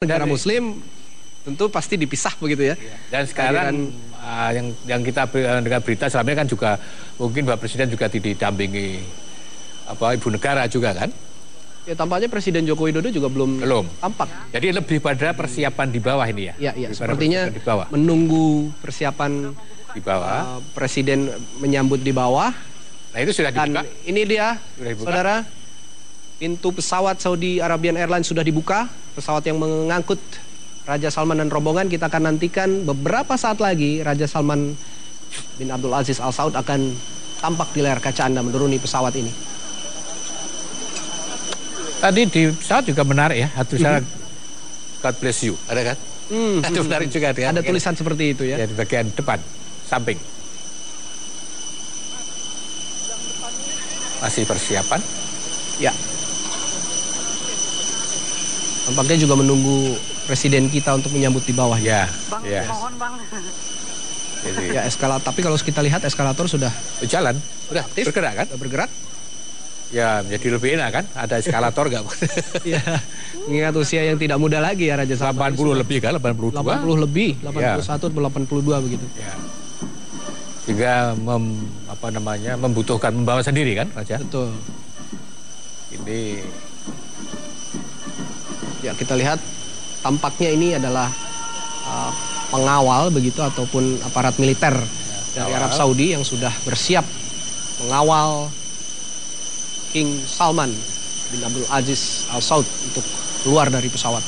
negara Muslim tentu pasti dipisah begitu ya. Dan sekarang yang kita dengar berita selama ini kan juga mungkin Bapak Presiden juga didampingi ibu negara juga kan? Ya tampaknya Presiden Joko Widodo juga belum tampak. Jadi lebih pada persiapan di bawah ini ya? Iya, sepertinya menunggu persiapan di bawah. Presiden menyambut di bawah. Nah itu sudah dibuka. Dan ini dia, saudara, pintu pesawat Saudi Arabian Airlines sudah dibuka. Pesawat yang mengangkut Raja Salman dan rombongan. Kita akan nantikan beberapa saat lagi Raja Salman bin Abdul Aziz Al Saud akan tampak di layar kaca Anda menuruni pesawat ini. Tadi di pesawat juga menarik ya, tulisan God bless you, ada kan? Itu menarik juga. Ada tulisan seperti itu ya? Ya di bagian depan, samping. Masih persiapan? Ya. Tampaknya juga menunggu presiden kita untuk menyambut di bawah. Ya. Bang, mohon bang. Jadi, ya eskalator, tapi kalau kita lihat eskalator sudah berjalan, sudah aktif, bergerak kan? Sudah bergerak. Ya, menjadi lebih enak kan? Ada eskalator nggak? Ya, mengingat usia yang tidak muda lagi ya Raja Salman. 80 lebih kan? 82? 80 lebih, 81 atau 82 begitu. Ya. Sehingga membutuhkan membawa sendiri kan Raja? Betul. Ini ya kita lihat tampaknya ini adalah pengawal begitu ataupun aparat militer dari Arab Saudi yang sudah bersiap mengawal King Salman bin Abdul Aziz Al Saud untuk keluar dari pesawat.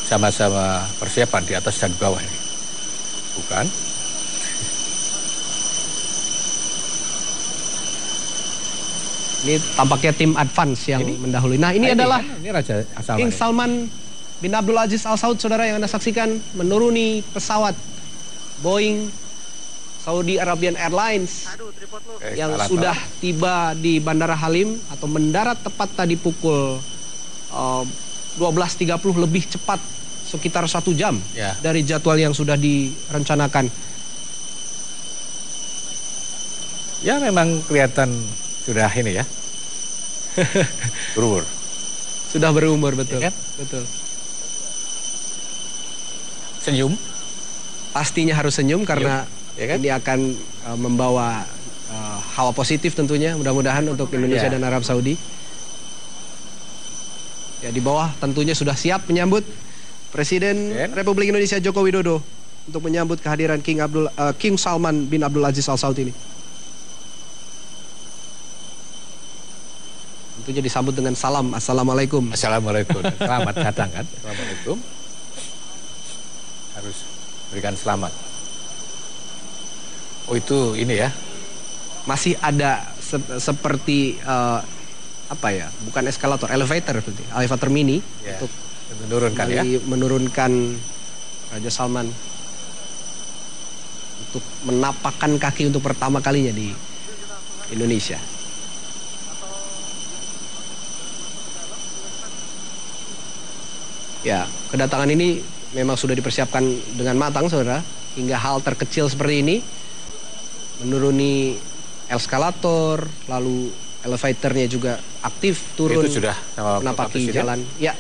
Sama-sama persiapan di atas dan di bawah ini. Bukan? Ini tampaknya tim advance yang mendahului. Nah ini adalah ini Raja Salman King Salman bin Abdul Aziz Al Saud, saudara, yang Anda saksikan menuruni pesawat Boeing Saudi Arabian Airlines yang sudah tiba di Bandara Halim atau mendarat tepat tadi pukul 12.30, lebih cepat sekitar 1 jam dari jadwal yang sudah direncanakan. Ya memang kelihatan sudah ini ya. Berumur. Sudah berumur, betul. Ya kan? Betul. Senyum. Pastinya harus senyum karena ya kan? Ini akan membawa hawa positif tentunya, mudah-mudahan untuk Indonesia dan Arab Saudi. Ya di bawah tentunya sudah siap menyambut Presiden Republik Indonesia Joko Widodo untuk menyambut kehadiran King Salman bin Abdul Aziz Al Saud ini. Tentunya disambut dengan salam, assalamualaikum. Assalamualaikum. Selamat datang kan. Assalamualaikum. Harus berikan selamat. Oh itu ini ya. Masih ada seperti bukan eskalator, elevator berarti. Elevator mini untuk menurunkan menurunkan Raja Salman untuk menapakkan kaki untuk pertama kalinya di Indonesia. Ya, kedatangan ini memang sudah dipersiapkan dengan matang, saudara. Hingga hal terkecil seperti ini, menuruni eskalator, lalu elevatornya juga aktif turun. Itu sudah menapaki jalan. Ya,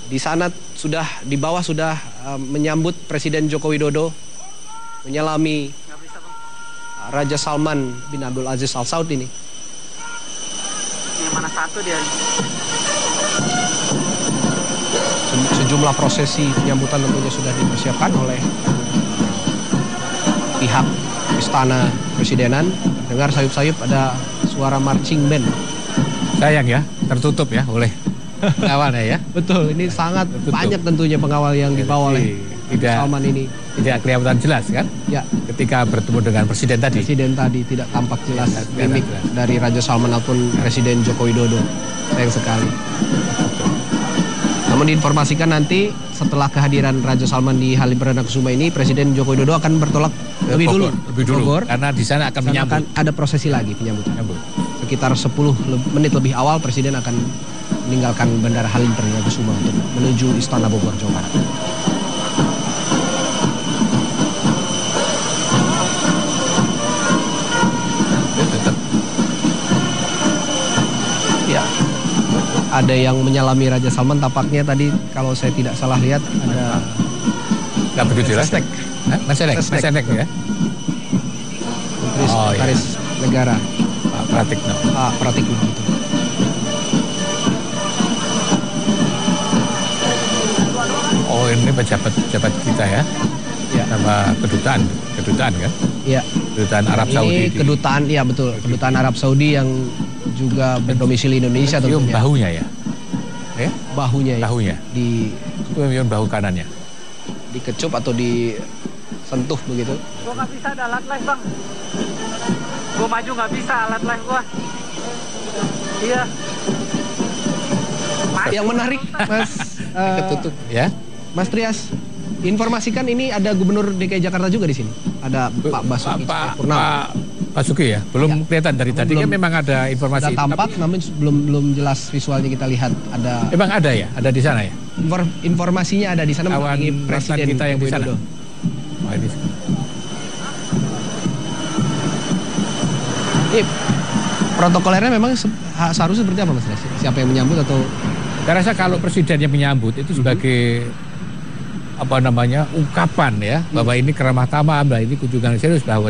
di sana sudah, di bawah sudah menyambut Presiden Joko Widodo, menyelami Raja Salman bin Abdul Aziz Al Saud ini. Yang mana satu dia? Sejumlah prosesi penyambutan tentunya sudah dipersiapkan oleh pihak Istana Presidenan. Dengar sayup-sayup ada suara marching band. Sayang ya, tertutup ya oleh pengawalnya ya. Betul, ini sangat banyak tentunya pengawal yang dibawa oleh Salman ini. Tidak kelihatan jelas kan? Ya. Ketika bertemu dengan Presiden tadi. Presiden tadi tidak tampak jelas mimik dari Raja Salman ataupun Presiden Joko Widodo. Sayang sekali. Namun diinformasikan nanti setelah kehadiran Raja Salman di Halim Perdana Kusuma ini, Presiden Joko Widodo akan bertolak lebih dulu Bogor, karena di sana akan menyambut. Ada prosesi lagi penyambutan. Sekitar 10 menit lebih awal Presiden akan meninggalkan Bandara Halim Perdana Kusuma untuk menuju Istana Bogor, Jawa Barat. Ya. ada yang menyalami Raja Salman. Tampaknya tadi kalau saya tidak salah lihat ada nggak begitu jelas. Mensenek ya. Menteri Sekretaris Negara Pak Pratikno. Pak Pratikno itu. Oh, ini pejabat kita ya. Ya. Sama kedutaan kan? Iya. Kedutaan Arab Saudi. Ini kedutaan, iya betul. Kedutaan Arab Saudi yang juga berdomisili Indonesia tentunya. Bahunya ya? Bahunya ya. Bahunya. Di bahu kanannya. Dikecup atau disentuh begitu. Gua nggak bisa ada alat live bang. Gua maju nggak bisa alat live gua. Iya. Yang menarik Mas Ketutup ya. Mas Trias, informasikan ini ada Gubernur DKI Jakarta juga di sini. Ada Pak Basuki Cahayapurnama. Pak Basuki ya, belum kelihatan dari tadi kan memang ada informasi. Ada tampak, namun belum jelas visualnya kita lihat ada. Memang ada ya, ada di sana ya. Informasinya ada di sana mengenai Presiden kita yang di sana. Oh, ini protokolernya memang seharusnya seperti apa Mas Trias? Siapa yang menyambut atau? Saya rasa kalau presiden yang menyambut itu sebagai ungkapan ya bahwa ini keramah tamah, bahwa ini kunjungan serius, bahwa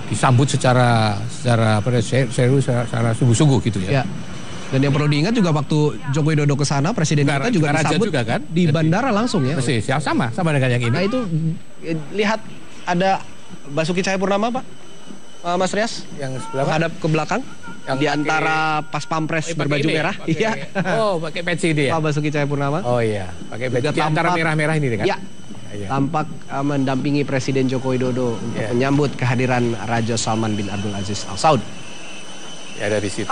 disambut secara serius, secara sungguh-sungguh gitu ya. Dan yang perlu diingat juga waktu Joko Widodo ke sana, presiden kita juga disambut juga, kan? Di bandara langsung ya. Persis, ya sama dengan yang ini. Nah itu lihat ada Basuki Cahayapurnama Pak, Mas Rias, yang sebelah menghadap ke belakang. Yang di antara pas pampres berbaju merah. Iya. Oh, pakai peci dia. Pak Basuki Cahayapurnama. Oh iya, pakai peci di antara merah-merah ini kan? Iya. Tampak mendampingi Presiden Joko Widodo untuk menyambut kehadiran Raja Salman bin Abdul Aziz Al Saud. Ya dari situ.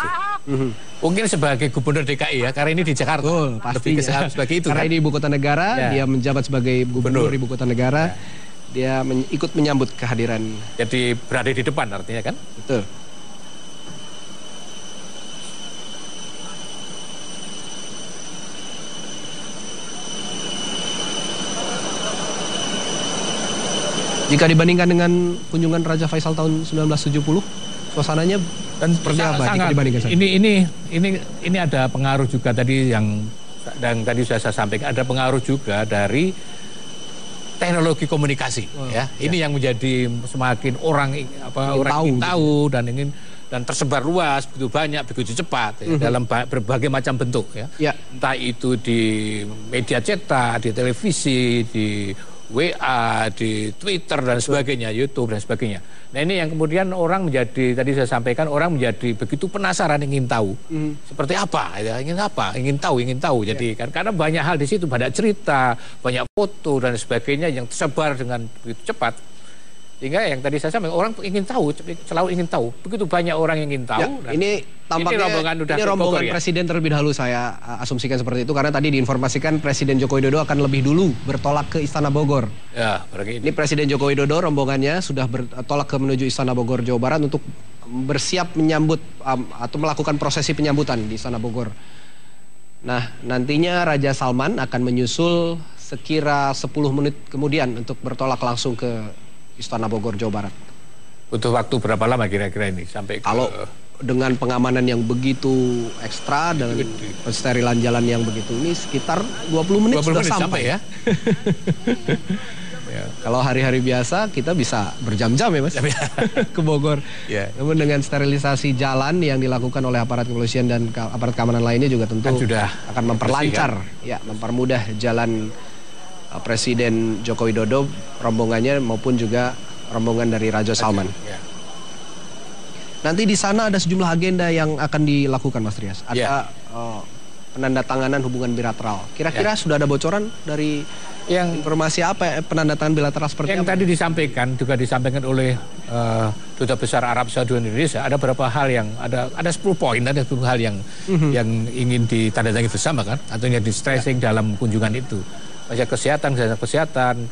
Mungkin sebagai Gubernur DKI ya, karena ini di Jakarta. Pasti sebagai itu. Karena kan? ini ibu kota negara, dia menjabat sebagai Gubernur ibu kota negara. Dia ikut menyambut kehadiran. Jadi berada di depan artinya kan? Betul. Jika dibandingkan dengan kunjungan Raja Faisal tahun 1970, suasananya dan seperti apa jika dibandingkan sana? Ini ada pengaruh juga tadi yang tadi sudah saya sampaikan, ada pengaruh juga dari teknologi komunikasi ya. Ini yang menjadi semakin orang ingin tahu dan tersebar luas, begitu banyak, begitu cepat dalam berbagai macam bentuk ya. Entah itu di media cetak, di televisi, di WA, di Twitter dan sebagainya, YouTube dan sebagainya. Nah ini yang kemudian orang menjadi, tadi saya sampaikan, orang menjadi begitu penasaran, ingin tahu seperti apa, ya, ingin tahu. Jadi kan karena banyak hal di situ, banyak cerita, banyak foto dan sebagainya yang tersebar dengan begitu cepat. Sehingga yang tadi saya sampaikan, orang ingin tahu, selalu ingin tahu. Begitu banyak orang yang ingin tahu. Ya, ini tampaknya ini rombongan Presiden terlebih dahulu saya asumsikan seperti itu. Karena tadi diinformasikan Presiden Joko Widodo akan lebih dulu bertolak ke Istana Bogor. Ya, ini Presiden Joko Widodo rombongannya sudah bertolak menuju Istana Bogor, Jawa Barat untuk bersiap menyambut atau melakukan prosesi penyambutan di Istana Bogor. Nah, nantinya Raja Salman akan menyusul sekira 10 menit kemudian untuk bertolak langsung ke Istana Bogor, Jawa Barat. Butuh waktu berapa lama kira-kira ini sampai ke... Kalau dengan pengamanan yang begitu ekstra dan pensterilan jalan yang begitu ini sekitar 20 menit sudah sampai ya. Kalau hari-hari biasa kita bisa berjam-jam ya Mas ke Bogor. Namun dengan sterilisasi jalan yang dilakukan oleh aparat kepolisian dan aparat keamanan lainnya juga tentu akan memperlancar, mempermudah jalan Presiden Joko Widodo, rombongannya maupun juga rombongan dari Raja Salman. Nanti di sana ada sejumlah agenda yang akan dilakukan Mas Trias. Ada penandatanganan hubungan bilateral. Kira-kira sudah ada bocoran dari informasi apa penandatangan bilateral seperti yang apa? Tadi juga disampaikan oleh Duta Besar Arab Saudi Indonesia. Ada beberapa hal yang ada 10 poin, ada 10 hal yang ingin ditandatangani bersama kan, atau yang di stressing dalam kunjungan itu. Kesehatan,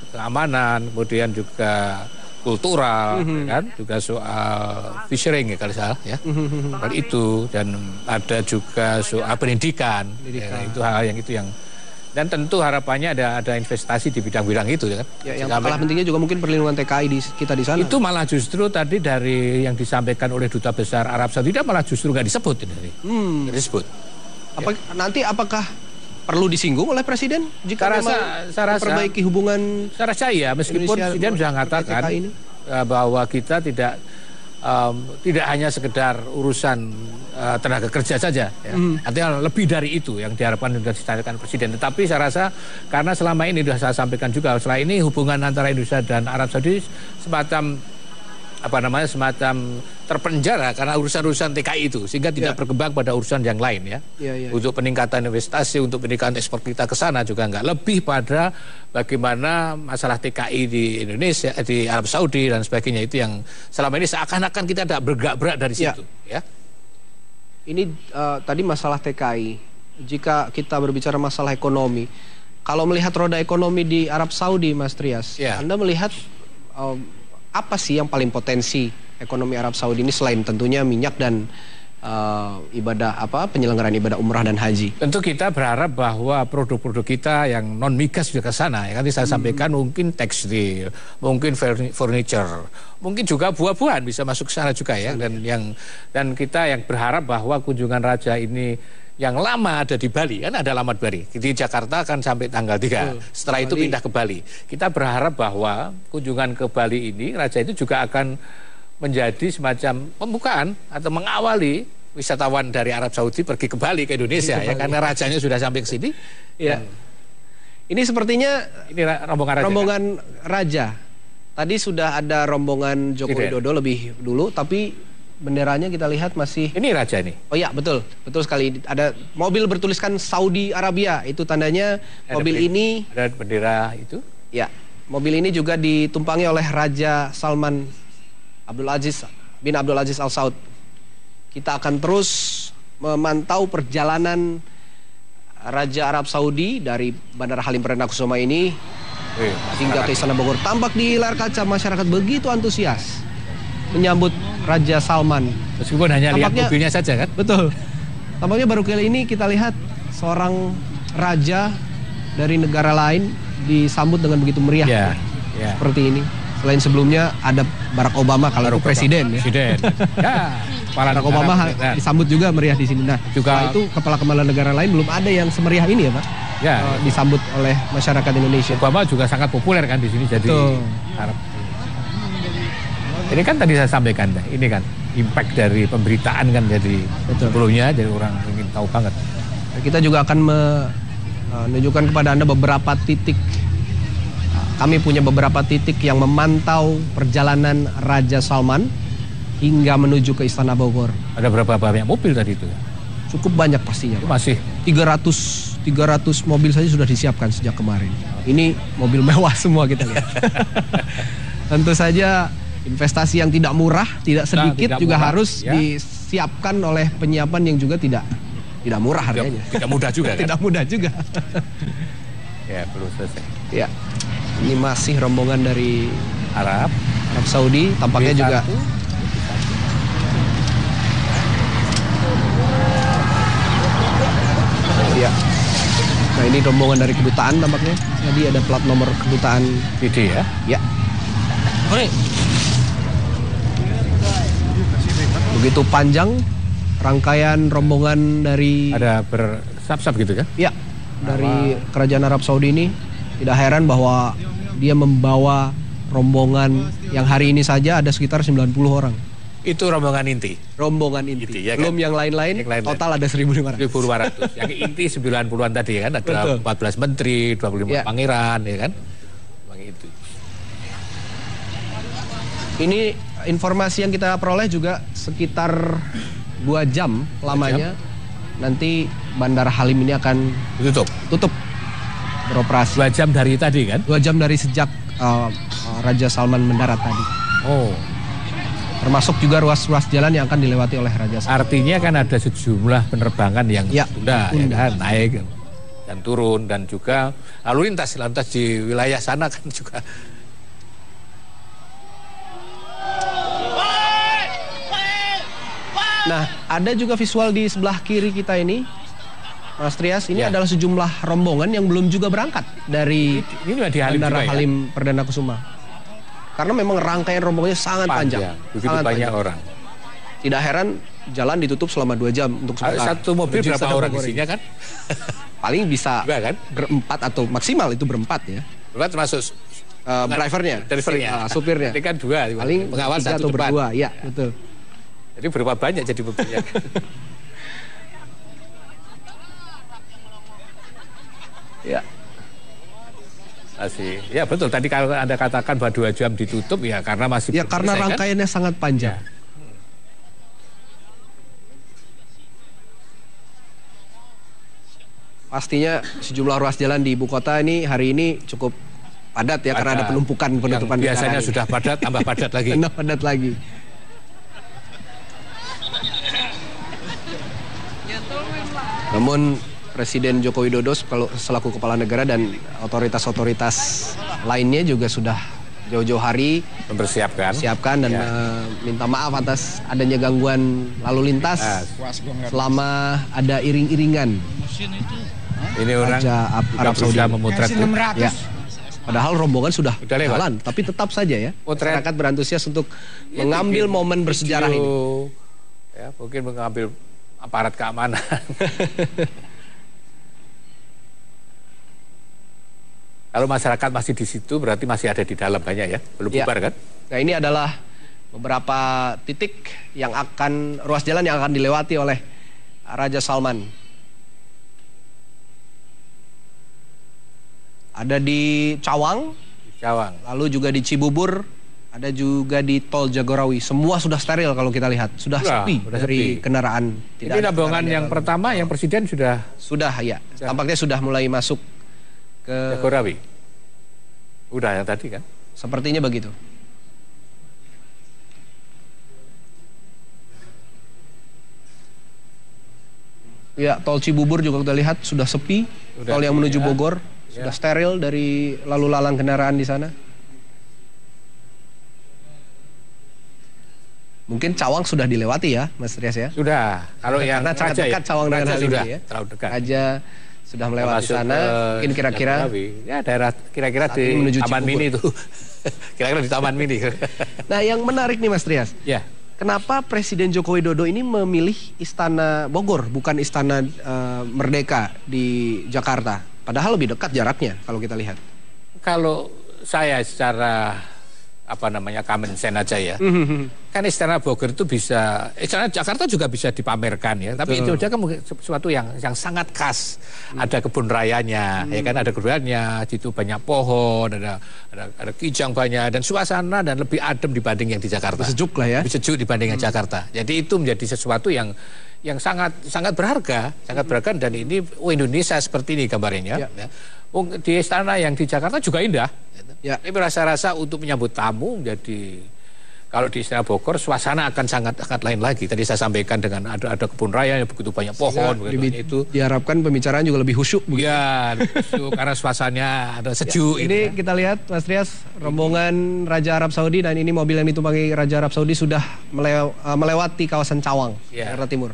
keamanan, kemudian juga kultural, kan, juga soal fishing ya kalau salah ya, itu dan ada juga soal pendidikan. Ya, itu hal yang dan tentu harapannya ada investasi di bidang-bidang itu ya kan. Yang kalah pentingnya juga mungkin perlindungan TKI kita di sana. Itu malah justru tadi dari yang disampaikan oleh Duta Besar Arab Saudi malah justru nggak disebut ini. Nggak disebut. Nanti apakah perlu disinggung oleh Presiden jika saya rasa memperbaiki hubungan? Saya rasa ya, meskipun Presiden sudah mengatakan bahwa kita tidak hanya sekedar urusan tenaga kerja saja, ya. Artinya lebih dari itu yang diharapkan dan ditanyakan Presiden. Tetapi saya rasa karena selama ini sudah saya sampaikan juga, setelah ini hubungan antara Indonesia dan Arab Saudi semacam terpenjara karena urusan-urusan TKI itu, sehingga tidak berkembang pada urusan yang lain ya. Untuk peningkatan investasi, untuk peningkatan ekspor kita ke sana juga enggak, lebih pada bagaimana masalah TKI di Indonesia, di Arab Saudi dan sebagainya, itu yang selama ini seakan-akan kita tidak bergerak dari situ ya. Ini tadi masalah TKI. Jika kita berbicara masalah ekonomi, kalau melihat roda ekonomi di Arab Saudi, Mas Trias, Anda melihat apa sih yang paling potensi ekonomi Arab Saudi ini selain tentunya minyak dan penyelenggaraan ibadah umrah dan haji? Tentu kita berharap bahwa produk-produk kita yang non migas juga ke sana. Ya, nanti saya sampaikan mungkin tekstil, mungkin furniture, mungkin juga buah-buahan bisa masuk ke sana juga ya. Dan kita yang berharap bahwa kunjungan raja ini yang lama ada di Bali, kan ada alamat Bali. Di Jakarta akan sampai tanggal 3. Setelah itu pindah ke Bali. Kita berharap bahwa kunjungan ke Bali ini, raja itu juga akan menjadi semacam pembukaan atau mengawali wisatawan dari Arab Saudi pergi ke Bali, ke Indonesia ya, karena rajanya sudah sampai ke sini. Ya. Ini sepertinya rombongan raja. Tadi sudah ada rombongan Joko Widodo lebih dulu, tapi benderanya kita lihat masih... Ini raja ini? Oh iya, betul sekali. Ada mobil bertuliskan Saudi Arabia, itu tandanya mobil ini... Ada bendera itu? Ya, mobil ini juga ditumpangi oleh Raja Salman bin Abdul Aziz Al Saud. Kita akan terus memantau perjalanan Raja Arab Saudi dari Bandara Halim Perdana Kusuma ini hingga ke Istana Bogor. Tampak di layar kaca masyarakat begitu antusias menyambut Raja Salman. Meskipun hanya lihat mobilnya saja kan? Betul. Tampaknya baru kali ini kita lihat seorang raja dari negara lain disambut dengan begitu meriah. Seperti ini. Selain sebelumnya ada Barack Obama kalau presiden. Barack Obama disambut juga meriah di sini. Nah, juga itu kepala-kepala negara lain belum ada yang semeriah ini ya, Pak. Disambut oleh masyarakat Indonesia. Obama juga sangat populer kan di sini, jadi Arab. Ini kan tadi saya sampaikan, ini kan impact dari pemberitaan kan, jadi sebelumnya jadi orang ingin tahu banget. Kita juga akan menunjukkan kepada Anda beberapa titik. Kami punya beberapa titik yang memantau perjalanan Raja Salman hingga menuju ke Istana Bogor. Ada berapa banyak mobil tadi itu? Cukup banyak pastinya, Pak. Masih 300 mobil saja sudah disiapkan sejak kemarin. Ini mobil mewah semua kita lihat. Tentu saja investasi yang tidak murah, tidak sedikit juga harus disiapkan oleh penyiapan yang juga tidak murah harganya. Tidak mudah juga kan? Tidak mudah juga. Ya, belum selesai. Ya. Ini masih rombongan dari Arab Saudi, tampaknya juga. Ya. Nah, ini rombongan dari kedutaan tampaknya. Jadi ada plat nomor kedutaan PD ya? Ya. Begitu panjang rangkaian rombongan dari... Ada bersab-sab gitu kan? Ya, dari Kerajaan Arab Saudi ini. Tidak heran bahwa dia membawa rombongan yang hari ini saja ada sekitar 90 orang. Itu rombongan inti? Rombongan inti. Ya belum kan? Yang lain-lain, total ada 1.500. 1.500. Yang inti 90-an tadi kan, ada 14 menteri, 25 pangeran, ya kan? Itu. Ini informasi yang kita peroleh juga sekitar 2 jam lamanya. Nanti Bandara Halim ini akan tutup beroperasi. 2 jam dari tadi kan? 2 jam dari sejak Raja Salman mendarat tadi. Termasuk juga ruas-ruas jalan yang akan dilewati oleh Raja Salman. Artinya kan ada sejumlah penerbangan yang tunda, kan, naik dan turun, dan juga lalu lintas di wilayah sana kan juga. Nah, ada juga visual di sebelah kiri kita ini, Mas Trias, ini adalah sejumlah rombongan yang belum juga berangkat dari Bandara Halim Perdana Kusuma. Karena memang rangkaian rombongannya sangat panjang. Begitu banyak orang. Tidak heran jalan ditutup selama 2 jam untuk sementara. Satu mobil berapa orang isinya kan? Paling bisa kan? berempat atau maksimal itu berempat ya. Berempat termasuk drivernya, supirnya. Ini kan 2, paling pengawal 1 atau berdua, ya betul. Jadi berapa banyak jadi mobilnya? Ya. Masih, ya betul. Tadi kalau Anda katakan bahwa 2 jam ditutup ya karena masih. Ya karena rangkaiannya sangat panjang. Ya. Pastinya sejumlah ruas jalan di ibu kota ini hari ini cukup padat ya karena ada penumpukan penutupan. Biasanya sudah padat, tambah padat lagi. Tambah padat lagi. Namun Presiden Joko Widodo selaku kepala negara dan otoritas-otoritas lainnya juga sudah jauh-jauh hari mempersiapkan dan minta maaf atas adanya gangguan lalu lintas selama ada iring-iringan. Ini orang Arab Saudi memotret ya. Padahal rombongan sudah jalan, tapi tetap saja ya masyarakat berantusias untuk mengambil momen bersejarah ini. Ya, mungkin mengambil aparat keamanan. Kalau masyarakat masih di situ berarti masih ada di dalam banyak ya, belum bubar kan? Nah ini adalah beberapa titik yang ruas jalan yang akan dilewati oleh Raja Salman. Ada di Cawang, lalu juga di Cibubur, ada juga di Tol Jagorawi. Semua sudah steril kalau kita lihat, sudah sepi dari kendaraan. Ini rombongan yang pertama, yang presiden sudah ya. Tampaknya sudah mulai masuk ke Jagorawi. Udah yang tadi kan? Sepertinya begitu. Ya, tol Cibubur juga kita lihat sudah sepi. Tol yang menuju Bogor sudah steril dari lalu lalang kendaraan di sana. Mungkin Cawang sudah dilewati ya, Mas Rias ya? Sudah. Kalau yang sangat dekat Cawang dengan sudah ya. Terlalu dekat. Raja sudah melewati sana, mungkin kira-kira ya daerah kira-kira di Taman Mini itu. Kira-kira di Taman Mini. Nah, yang menarik nih Mas Rias. Ya. Kenapa Presiden Joko Widodo ini memilih Istana Bogor, bukan Istana Merdeka di Jakarta? Padahal lebih dekat jaraknya kalau kita lihat. Kalau saya secara common sense aja ya. Kan Istana Bogor itu bisa, Istana Jakarta juga bisa dipamerkan ya. Tapi itu kan sesuatu yang sangat khas. Ada kebun rayanya, ya kan, ada kebun rayanya, di situ banyak pohon, ada kijang banyak, dan suasana dan lebih adem dibanding yang di Jakarta. Sejuk lah ya. Lebih sejuk dibanding yang Jakarta. Jadi itu menjadi sesuatu yang sangat berharga, dan ini Indonesia seperti ini gambarnya. Ya. Di istana yang di Jakarta juga indah. Ya. Ini rasa-rasa untuk menyambut tamu menjadi, kalau di Istana Bogor suasana akan sangat lain lagi. Tadi saya sampaikan dengan ada kebun raya yang begitu banyak pohon, itu diharapkan pembicaraan juga lebih khusyuk. Ya, khusyuk karena suasananya ada sejuk. Ini kita lihat Mas Rias, rombongan Raja Arab Saudi, dan ini mobil yang ditumpangi Raja Arab Saudi sudah melewati kawasan Cawang, Jakarta Timur.